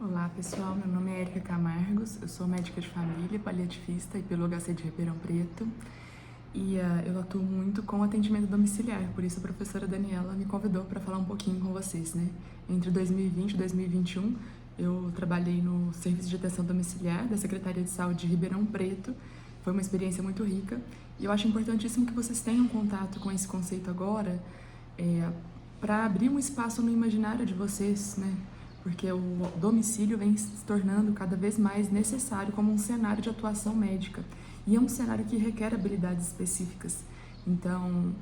Olá pessoal, meu nome é Érica Camargos, eu sou médica de família, paliativista e pelo HC de Ribeirão Preto e eu atuo muito com atendimento domiciliar, por isso a professora Daniela me convidou para falar um pouquinho com vocês, né? Entre 2020 e 2021 eu trabalhei no Serviço de Atenção Domiciliar da Secretaria de Saúde de Ribeirão Preto, foi uma experiência muito rica e eu acho importantíssimo que vocês tenham contato com esse conceito agora para abrir um espaço no imaginário de vocês, né? Porque o domicílio vem se tornando cada vez mais necessário como um cenário de atuação médica. E é um cenário que requer habilidades específicas. Então,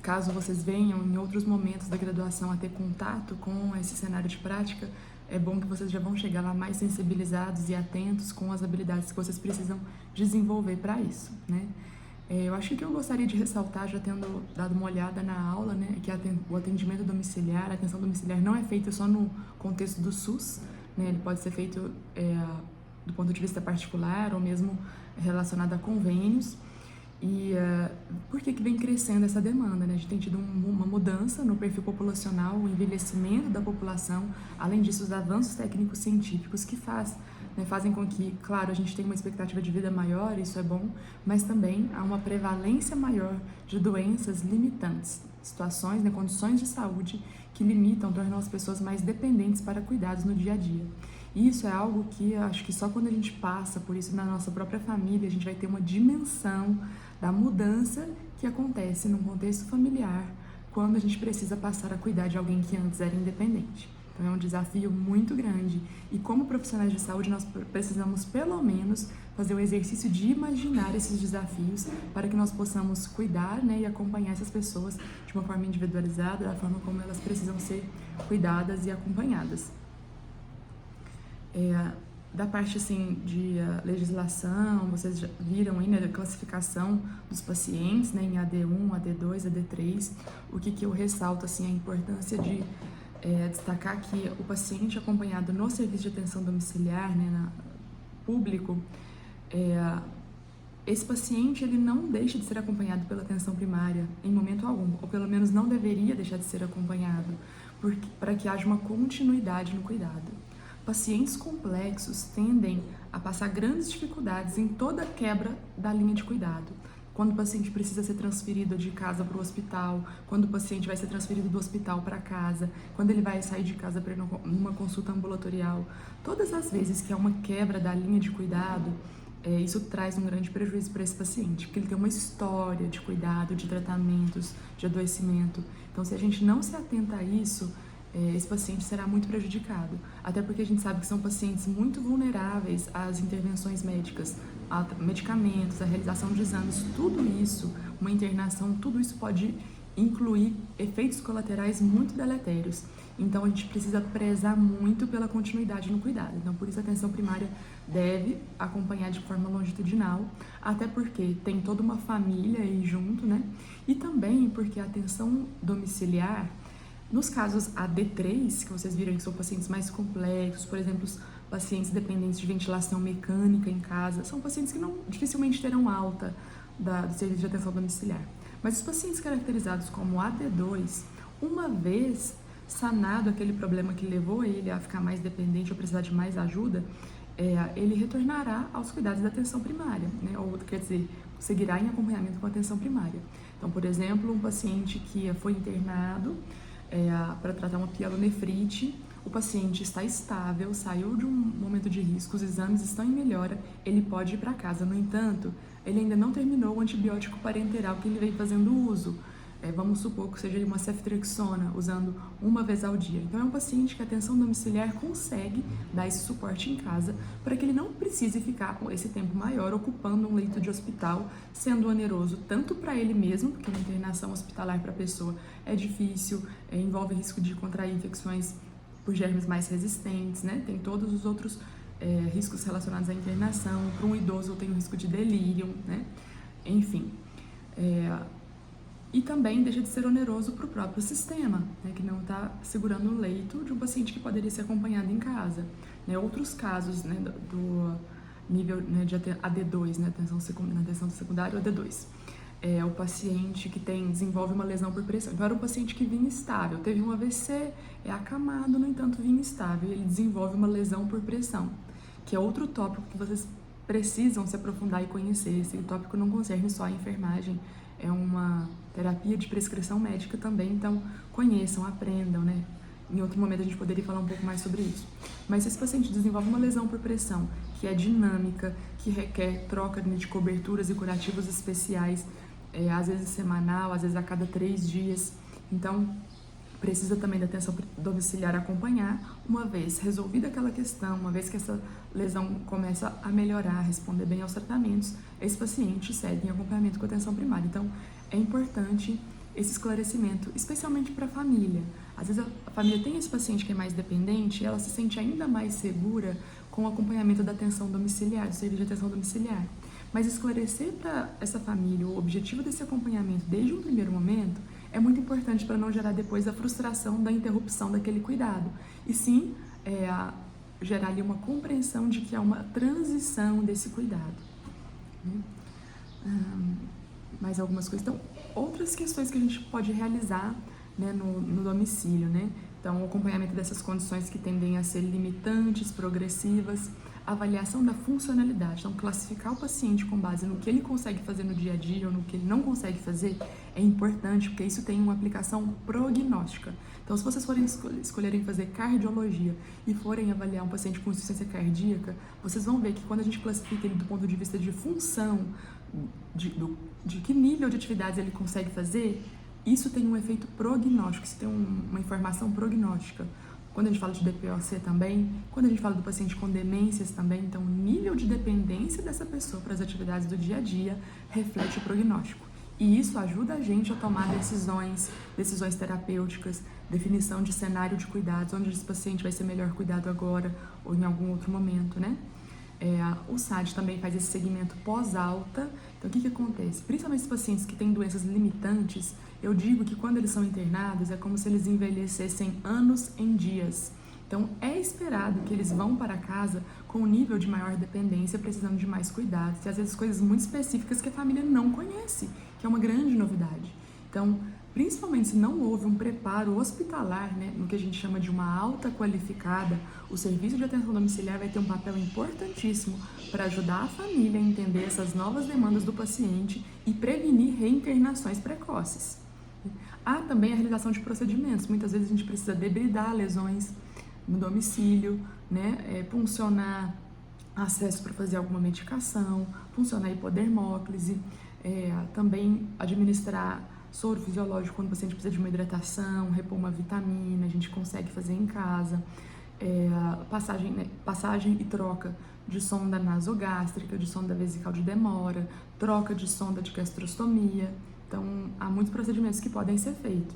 caso vocês venham em outros momentos da graduação a ter contato com esse cenário de prática, é bom que vocês já vão chegar lá mais sensibilizados e atentos com as habilidades que vocês precisam desenvolver para isso, né? Eu acho que o que eu gostaria de ressaltar, já tendo dado uma olhada na aula, né, é que o atendimento domiciliar, a atenção domiciliar não é feita só no contexto do SUS, né, ele pode ser feito do ponto de vista particular ou mesmo relacionado a convênios. E por que vem crescendo essa demanda, né? A gente tem tido uma mudança no perfil populacional, o envelhecimento da população, além disso os avanços técnicos científicos que fazem com que, claro, a gente tenha uma expectativa de vida maior, isso é bom, mas também há uma prevalência maior de doenças limitantes, situações, né, condições de saúde que limitam, tornam as pessoas mais dependentes para cuidados no dia a dia. E isso é algo que eu acho que só quando a gente passa por isso na nossa própria família, a gente vai ter uma dimensão da mudança que acontece num contexto familiar quando a gente precisa passar a cuidar de alguém que antes era independente. Então é um desafio muito grande e como profissionais de saúde nós precisamos pelo menos fazer o exercício de imaginar esses desafios para que nós possamos cuidar, né, e acompanhar essas pessoas de uma forma individualizada, da forma como elas precisam ser cuidadas e acompanhadas. Da parte assim de legislação, vocês já viram aí, né, a classificação dos pacientes, né, em AD1, AD2, AD3. O que eu ressalto assim a importância de destacar que o paciente acompanhado no serviço de atenção domiciliar, né, público, esse paciente ele não deixa de ser acompanhado pela atenção primária em momento algum, ou pelo menos não deveria deixar de ser acompanhado, para que haja uma continuidade no cuidado. Pacientes complexos tendem a passar grandes dificuldades em toda a quebra da linha de cuidado. Quando o paciente precisa ser transferido de casa para o hospital, quando o paciente vai ser transferido do hospital para casa, quando ele vai sair de casa para ir numa consulta ambulatorial. Todas as vezes que há uma quebra da linha de cuidado, isso traz um grande prejuízo para esse paciente, porque ele tem uma história de cuidado, de tratamentos, de adoecimento. Então, se a gente não se atenta a isso, esse paciente será muito prejudicado, até porque a gente sabe que são pacientes muito vulneráveis às intervenções médicas, a medicamentos, a realização de exames, tudo isso, uma internação, tudo isso pode incluir efeitos colaterais muito deletérios. Então a gente precisa prezar muito pela continuidade no cuidado. Então por isso a atenção primária deve acompanhar de forma longitudinal, até porque tem toda uma família aí junto, né? E também porque a atenção domiciliar, nos casos AD3, que vocês viram que são pacientes mais complexos, por exemplo, os pacientes dependentes de ventilação mecânica em casa, são pacientes que dificilmente terão alta do serviço de atenção domiciliar. Mas os pacientes caracterizados como AD2, uma vez sanado aquele problema que levou ele a ficar mais dependente ou precisar de mais ajuda, ele retornará aos cuidados da atenção primária, né? Ou quer dizer, seguirá em acompanhamento com a atenção primária. Então, por exemplo, um paciente que foi internado para tratar uma pielonefrite, o paciente está estável, saiu de um momento de risco, os exames estão em melhora, ele pode ir para casa. No entanto, ele ainda não terminou o antibiótico parenteral que ele vem fazendo uso. Vamos supor que seja uma ceftriaxona, usando uma vez ao dia. Então é um paciente que a atenção domiciliar consegue dar esse suporte em casa para que ele não precise ficar esse tempo maior ocupando um leito de hospital, sendo oneroso tanto para ele mesmo, porque uma internação hospitalar para a pessoa é difícil, envolve risco de contrair infecções por germes mais resistentes, né? Tem todos os outros riscos relacionados à internação. Para um idoso tem o risco de delírio, né? Enfim. E também deixa de ser oneroso para o próprio sistema, né, que não está segurando o leito de um paciente que poderia ser acompanhado em casa. Né, outros casos, né, do nível, né, de AD2, né, na atenção secundária ou AD2. o paciente que desenvolve uma lesão por pressão. Então, era um paciente que vinha estável, teve um AVC, é acamado, no entanto, vinha estável, e ele desenvolve uma lesão por pressão, que é outro tópico que vocês precisam se aprofundar e conhecer. Esse tópico não concerne só a enfermagem, é uma terapia de prescrição médica também, então conheçam, aprendam, né? Em outro momento a gente poderia falar um pouco mais sobre isso. Mas se esse paciente desenvolve uma lesão por pressão, que é dinâmica, que requer troca de coberturas e curativos especiais, às vezes semanal, às vezes a cada 3 dias, então precisa também da atenção domiciliar acompanhar. Uma vez resolvida aquela questão, uma vez que essa lesão começa a melhorar, responder bem aos tratamentos, esse paciente segue em acompanhamento com atenção primária. Então, é importante esse esclarecimento, especialmente para a família. Às vezes a família tem esse paciente que é mais dependente, ela se sente ainda mais segura com o acompanhamento da atenção domiciliar, do serviço de atenção domiciliar. Mas esclarecer para essa família o objetivo desse acompanhamento desde um primeiro momento é muito importante para não gerar depois a frustração da interrupção daquele cuidado. E sim, gerar ali uma compreensão de que há uma transição desse cuidado. Mais algumas coisas. Então, outras questões que a gente pode realizar, né, no domicílio, né? Então, o acompanhamento dessas condições que tendem a ser limitantes, progressivas, avaliação da funcionalidade. Então, classificar o paciente com base no que ele consegue fazer no dia a dia ou no que ele não consegue fazer é importante, porque isso tem uma aplicação prognóstica. Então, se vocês forem escolherem fazer cardiologia e forem avaliar um paciente com insuficiência cardíaca, vocês vão ver que quando a gente classifica ele do ponto de vista de função, de que nível de atividades ele consegue fazer, isso tem um efeito prognóstico, isso tem uma informação prognóstica. Quando a gente fala de DPOC também, quando a gente fala do paciente com demências também, então o nível de dependência dessa pessoa para as atividades do dia a dia reflete o prognóstico. E isso ajuda a gente a tomar decisões terapêuticas, definição de cenário de cuidados, onde esse paciente vai ser melhor cuidado agora ou em algum outro momento, né? O SAD também faz esse segmento pós-alta. Então, o que acontece? Principalmente os pacientes que têm doenças limitantes, eu digo que quando eles são internados, é como se eles envelhecessem anos em dias. Então, é esperado que eles vão para casa com um nível de maior dependência, precisando de mais cuidados, e às vezes coisas muito específicas que a família não conhece, que é uma grande novidade. Então, principalmente se não houve um preparo hospitalar, né, no que a gente chama de uma alta qualificada, o serviço de atenção domiciliar vai ter um papel importantíssimo para ajudar a família a entender essas novas demandas do paciente e prevenir reinternações precoces. Há também a realização de procedimentos. Muitas vezes a gente precisa debridar lesões no domicílio, né, puncionar acesso para fazer alguma medicação, puncionar hipodermóclise, também administrar soro fisiológico quando o paciente precisa de uma hidratação, repor uma vitamina, a gente consegue fazer em casa, passagem e troca de sonda nasogástrica, de sonda vesical de demora, troca de sonda de gastrostomia. Então, há muitos procedimentos que podem ser feitos.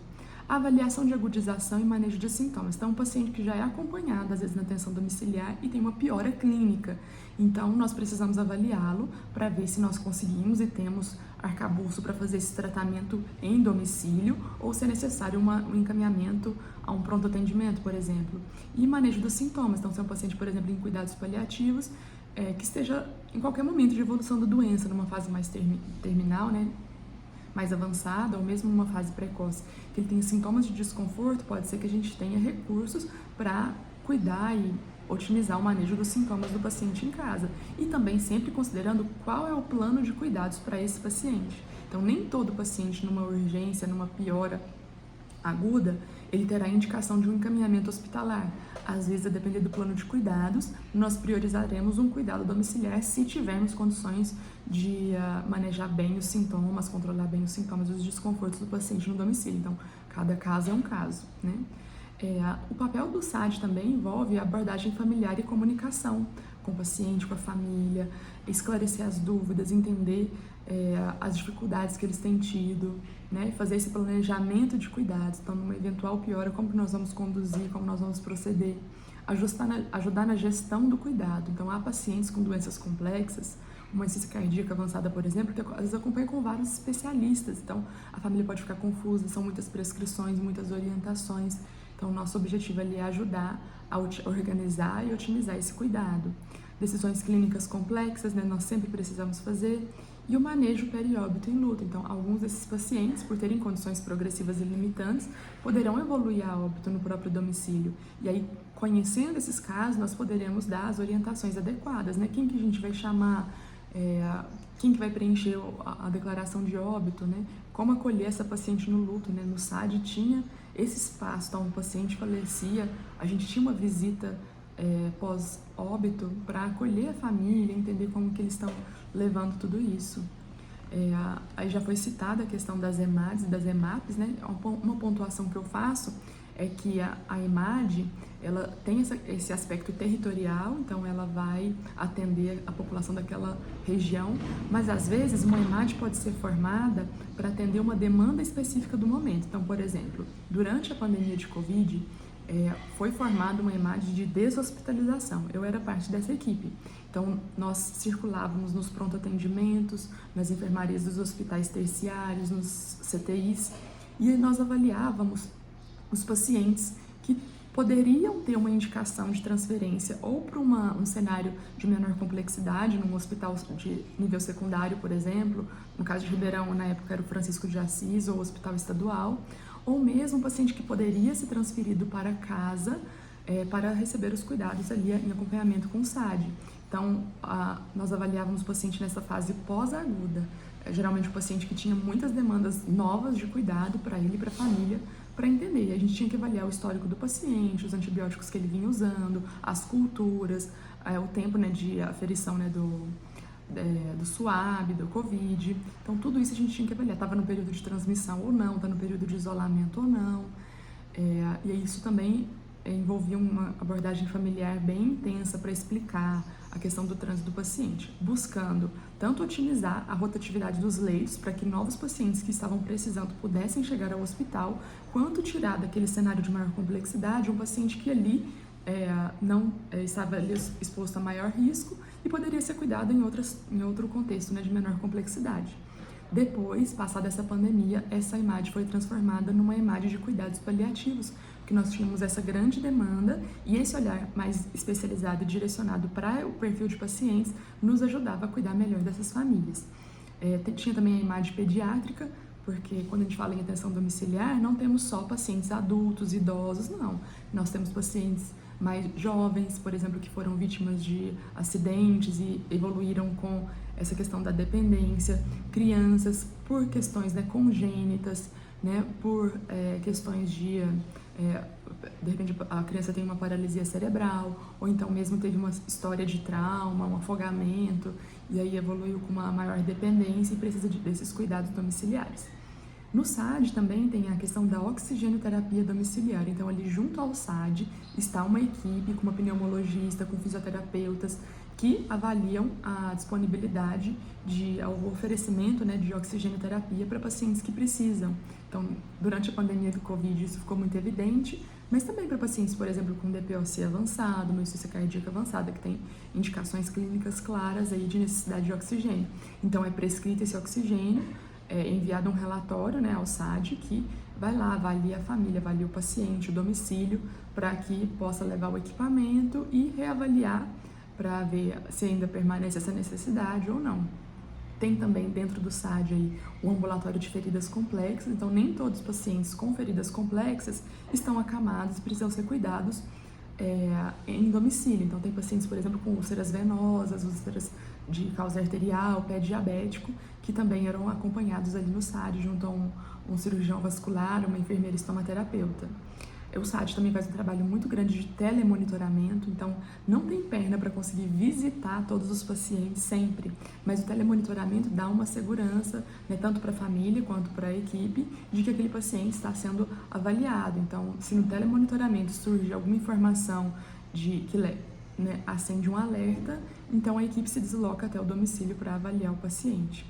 Avaliação de agudização e manejo de sintomas. Então, um paciente que já é acompanhado, às vezes, na atenção domiciliar e tem uma piora clínica. Então, nós precisamos avaliá-lo para ver se nós conseguimos e temos arcabouço para fazer esse tratamento em domicílio ou se é necessário um encaminhamento a um pronto atendimento, por exemplo. E manejo dos sintomas. Então, se é um paciente, por exemplo, em cuidados paliativos, que esteja em qualquer momento de evolução da doença, numa fase mais terminal, né? Mais avançada ou mesmo numa fase precoce, que ele tenha sintomas de desconforto, pode ser que a gente tenha recursos para cuidar e otimizar o manejo dos sintomas do paciente em casa. E também sempre considerando qual é o plano de cuidados para esse paciente. Então, nem todo paciente numa urgência, numa piora aguda, ele terá indicação de um encaminhamento hospitalar. Às vezes, a depender do plano de cuidados, nós priorizaremos um cuidado domiciliar se tivermos condições de manejar bem os sintomas, controlar bem os sintomas e os desconfortos do paciente no domicílio. Então, cada caso é um caso, né? O papel do SAD também envolve a abordagem familiar e comunicação com o paciente, com a família, esclarecer as dúvidas, entender as dificuldades que eles têm tido, né? Fazer esse planejamento de cuidados. Então, numa eventual piora, como que nós vamos conduzir, como nós vamos proceder, ajudar na gestão do cuidado. Então, há pacientes com doenças complexas, uma insuficiência cardíaca avançada, por exemplo, que às vezes acompanha com vários especialistas. Então, a família pode ficar confusa, são muitas prescrições, muitas orientações. Então, o nosso objetivo ali é ajudar a organizar e otimizar esse cuidado. Decisões clínicas complexas, né, nós sempre precisamos fazer. e o manejo perióbito em luto. Então, alguns desses pacientes, por terem condições progressivas e limitantes, poderão evoluir a óbito no próprio domicílio. E aí, conhecendo esses casos, nós poderemos dar as orientações adequadas, né? Quem que a gente vai chamar, quem que vai preencher a declaração de óbito, né? Como acolher essa paciente no luto, né? No SAD tinha esse espaço, então o paciente falecia, a gente tinha uma visita pós-óbito para acolher a família, entender como que eles estão levando tudo isso. Aí já foi citada a questão das EMADs e das EMAPs, né? Uma pontuação que eu faço é que a EMAD, ela tem esse aspecto territorial, então ela vai atender a população daquela região, mas às vezes uma EMAD pode ser formada para atender uma demanda específica do momento. Então, por exemplo, durante a pandemia de Covid, foi formada uma EMAD de deshospitalização. Eu era parte dessa equipe. Então, nós circulávamos nos pronto-atendimentos, nas enfermarias dos hospitais terciários, nos CTIs, e nós avaliávamos os pacientes que poderiam ter uma indicação de transferência ou para um cenário de menor complexidade, num hospital de nível secundário, por exemplo, no caso de Ribeirão, na época era o Francisco de Assis, ou o Hospital Estadual, ou mesmo um paciente que poderia ser transferido para casa para receber os cuidados ali em acompanhamento com o SAD. Então, nós avaliávamos o paciente nessa fase pós-aguda, geralmente o paciente que tinha muitas demandas novas de cuidado para ele e para a família, para entender. E a gente tinha que avaliar o histórico do paciente, os antibióticos que ele vinha usando, as culturas, o tempo, né, de aferição, né, do SUAB, do Covid. Então, tudo isso a gente tinha que avaliar. Estava no período de transmissão ou não, está no período de isolamento ou não. E isso também envolvia uma abordagem familiar bem intensa para explicar a questão do trânsito do paciente, buscando tanto otimizar a rotatividade dos leitos para que novos pacientes que estavam precisando pudessem chegar ao hospital, quanto tirar daquele cenário de maior complexidade um paciente que ali não estava ali exposto a maior risco e poderia ser cuidado em outro contexto, né, de menor complexidade. Depois, passada essa pandemia, essa EMAD foi transformada numa EMAD de cuidados paliativos, porque nós tínhamos essa grande demanda e esse olhar mais especializado e direcionado para o perfil de pacientes nos ajudava a cuidar melhor dessas famílias. Tinha também a EMAD pediátrica, porque quando a gente fala em atenção domiciliar, não temos só pacientes adultos, idosos, não. Nós temos pacientes mais jovens, por exemplo, que foram vítimas de acidentes e evoluíram com essa questão da dependência, crianças por questões, né, congênitas, né, por questões de repente a criança tem uma paralisia cerebral, ou então mesmo teve uma história de trauma, um afogamento, e aí evoluiu com uma maior dependência e precisa desses cuidados domiciliares. No SAD também tem a questão da oxigenoterapia domiciliar, então ali junto ao SAD está uma equipe com uma pneumologista, com fisioterapeutas, que avaliam a disponibilidade o oferecimento, né, de oxigenoterapia para pacientes que precisam. Então, durante a pandemia do Covid isso ficou muito evidente, mas também para pacientes, por exemplo, com DPOC avançado, uma insuficiência cardíaca avançada, que tem indicações clínicas claras aí de necessidade de oxigênio. Então, é prescrito esse oxigênio, é enviado um relatório, né, ao SAD, que vai lá, avalia a família, avalia o paciente, o domicílio, para que possa levar o equipamento e reavaliar para ver se ainda permanece essa necessidade ou não. Tem também dentro do SAD aí o ambulatório de feridas complexas, então nem todos os pacientes com feridas complexas estão acamados e precisam ser cuidados em domicílio. Então tem pacientes, por exemplo, com úlceras venosas, úlceras de causa arterial, pé diabético, que também eram acompanhados ali no SAD junto a um cirurgião vascular, uma enfermeira estomaterapeuta. O SAD também faz um trabalho muito grande de telemonitoramento, então não tem perna para conseguir visitar todos os pacientes sempre, mas o telemonitoramento dá uma segurança, né, tanto para a família quanto para a equipe, de que aquele paciente está sendo avaliado. Então, se no telemonitoramento surge alguma informação que acende um alerta, então a equipe se desloca até o domicílio para avaliar o paciente.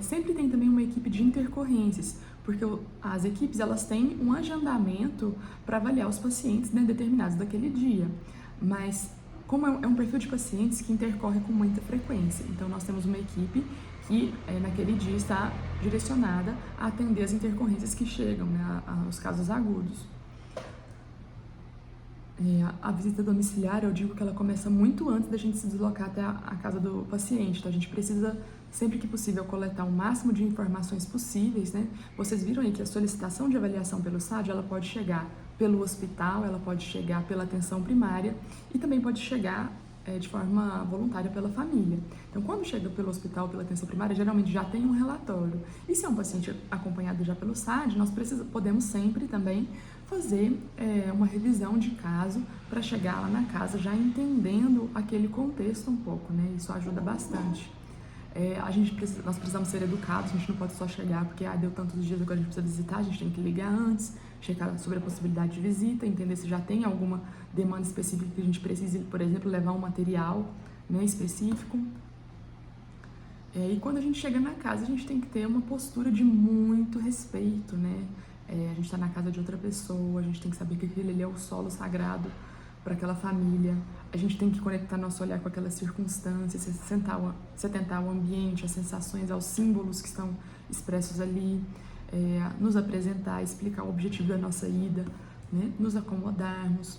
Sempre tem também uma equipe de intercorrências, porque as equipes elas têm um agendamento para avaliar os pacientes, né, determinados daquele dia, mas como é um perfil de pacientes que intercorre com muita frequência, então nós temos uma equipe que naquele dia está direcionada a atender as intercorrências que chegam, né, aos casos agudos. A visita domiciliar, eu digo que ela começa muito antes da gente se deslocar até a casa do paciente, então a gente precisa, sempre que possível, coletar o máximo de informações possíveis, né? Vocês viram aí que a solicitação de avaliação pelo SAD, ela pode chegar pelo hospital, ela pode chegar pela atenção primária e também pode chegar de forma voluntária pela família. Então, quando chega pelo hospital, pela atenção primária, geralmente já tem um relatório. E se é um paciente acompanhado já pelo SAD, nós podemos sempre também fazer uma revisão de caso para chegar lá na casa já entendendo aquele contexto um pouco, né? Isso ajuda bastante. Nós precisamos ser educados, a gente não pode só chegar porque deu tantos dias agora a gente precisa visitar, a gente tem que ligar antes, checar sobre a possibilidade de visita, entender se já tem alguma demanda específica que a gente precise, por exemplo, levar um material, né, específico. E quando a gente chega na casa, a gente tem que ter uma postura de muito respeito, né? A gente está na casa de outra pessoa, a gente tem que saber que aquele ali é o solo sagrado para aquela família. A gente tem que conectar nosso olhar com aquelas circunstâncias, se atentar ao ambiente, às sensações, aos símbolos que estão expressos ali, nos apresentar, explicar o objetivo da nossa ida, né? Nos acomodarmos.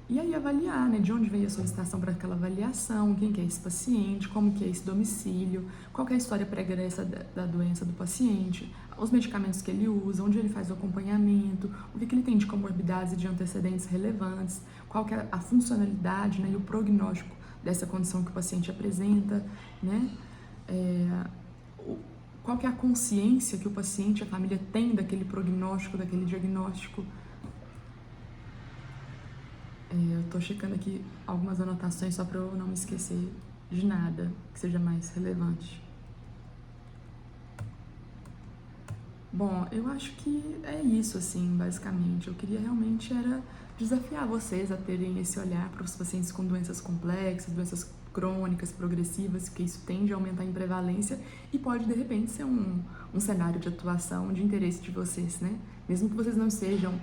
E aí avaliar, né, de onde veio a solicitação para aquela avaliação, quem que é esse paciente, como que é esse domicílio, qual que é a história pregressa da doença do paciente, os medicamentos que ele usa, onde ele faz o acompanhamento, o que ele tem de comorbidades e de antecedentes relevantes, qual que é a funcionalidade, né, e o prognóstico dessa condição que o paciente apresenta, né, qual que é a consciência que o paciente, a família tem daquele prognóstico, daquele diagnóstico. Eu tô checando aqui algumas anotações só para eu não me esquecer de nada que seja mais relevante. Bom, eu acho que é isso, assim, basicamente. Eu queria realmente desafiar vocês a terem esse olhar para os pacientes com doenças complexas, doenças crônicas, progressivas, que isso tende a aumentar em prevalência e pode, de repente, ser um cenário de atuação de interesse de vocês, né? Mesmo que vocês não sejam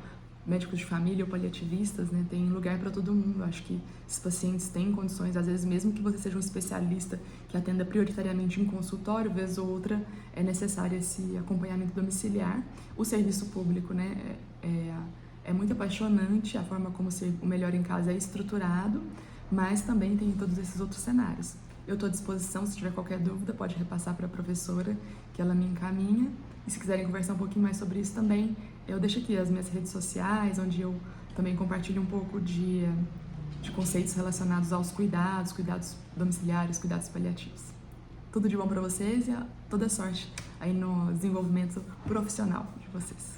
médicos de família ou paliativistas, né, tem lugar para todo mundo. Acho que esses pacientes têm condições, às vezes mesmo que você seja um especialista que atenda prioritariamente em consultório, vez ou outra é necessário esse acompanhamento domiciliar. O serviço público, né, é muito apaixonante a forma como o Melhor em Casa é estruturado, mas também tem todos esses outros cenários. Eu estou à disposição, se tiver qualquer dúvida, pode repassar para a professora, que ela me encaminha. E se quiserem conversar um pouquinho mais sobre isso também, eu deixo aqui as minhas redes sociais, onde eu também compartilho um pouco de conceitos relacionados aos cuidados domiciliares, cuidados paliativos. Tudo de bom para vocês e toda sorte aí no desenvolvimento profissional de vocês.